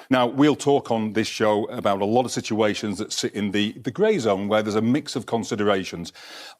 Now, we'll talk on this show about a lot of situations that sit in the grey zone where there's a mix of considerations.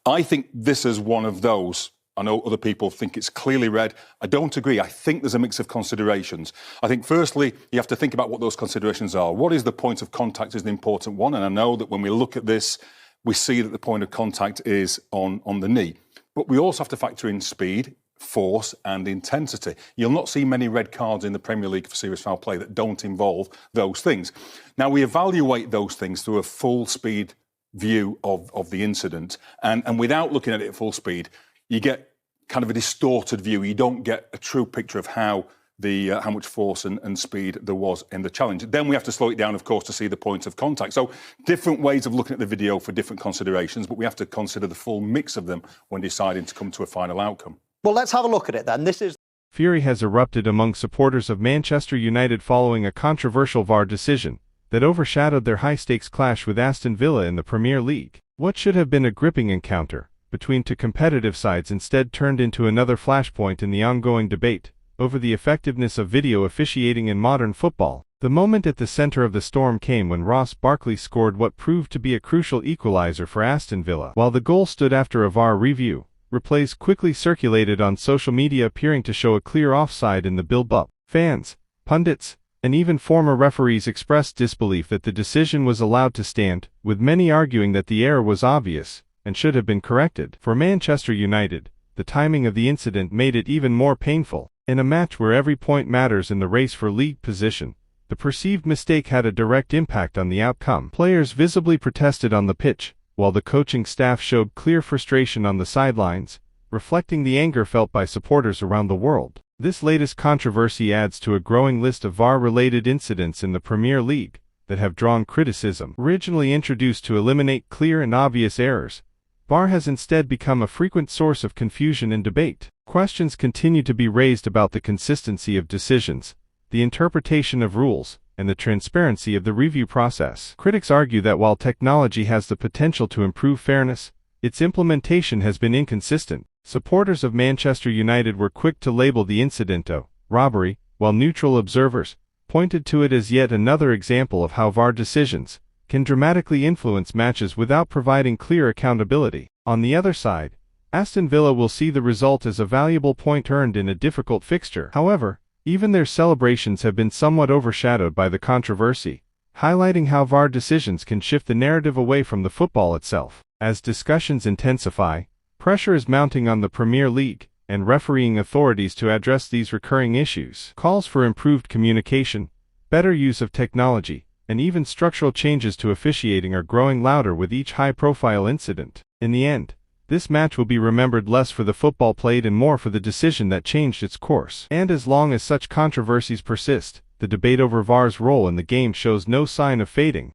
I think this is one of those. I know other people think it's clearly red. I don't agree. I think there's a mix of considerations. I think, firstly, you have to think about what those considerations are. What is the point of contact is the important one. And I know that when we look at this, we see that the point of contact is on the knee. But we also have to factor in speed, force and intensity. You'll not see many red cards in the Premier League for serious foul play that don't involve those things. Now, we evaluate those things through a full speed view of the incident. And without looking at it at full speed, you get kind of a distorted view. You don't get a true picture of how much force and speed there was in the challenge. Then we have to slow it down, of course, to see the points of contact. So different ways of looking at the video for different considerations, but we have to consider the full mix of them when deciding to come to a final outcome. Well, let's have a look at it then. This is Fury has erupted among supporters of Manchester United following a controversial VAR decision that overshadowed their high-stakes clash with Aston Villa in the Premier League. What should have been a gripping encounter between two competitive sides instead turned into another flashpoint in the ongoing debate over the effectiveness of video officiating in modern football. The moment at the center of the storm came when Ross Barkley scored what proved to be a crucial equalizer for Aston Villa. While the goal stood after a VAR review, replays quickly circulated on social media appearing to show a clear offside in the build-up. Fans, pundits, and even former referees expressed disbelief that the decision was allowed to stand, with many arguing that the error was obvious and should have been corrected. For Manchester United, the timing of the incident made it even more painful. In a match where every point matters in the race for league position, the perceived mistake had a direct impact on the outcome. Players visibly protested on the pitch, while the coaching staff showed clear frustration on the sidelines, reflecting the anger felt by supporters around the world. This latest controversy adds to a growing list of VAR-related incidents in the Premier League that have drawn criticism. Originally introduced to eliminate clear and obvious errors, VAR has instead become a frequent source of confusion and debate. Questions continue to be raised about the consistency of decisions, the interpretation of rules, and the transparency of the review process. Critics argue that while technology has the potential to improve fairness, its implementation has been inconsistent. Supporters of Manchester United were quick to label the incident a robbery, while neutral observers pointed to it as yet another example of how VAR decisions can dramatically influence matches without providing clear accountability. On the other side, Aston Villa will see the result as a valuable point earned in a difficult fixture. However, even their celebrations have been somewhat overshadowed by the controversy, highlighting how VAR decisions can shift the narrative away from the football itself. As discussions intensify, pressure is mounting on the Premier League and refereeing authorities to address these recurring issues. Calls for improved communication, better use of technology, and even structural changes to officiating are growing louder with each high-profile incident. In the end, this match will be remembered less for the football played and more for the decision that changed its course. And as long as such controversies persist, the debate over VAR's role in the game shows no sign of fading.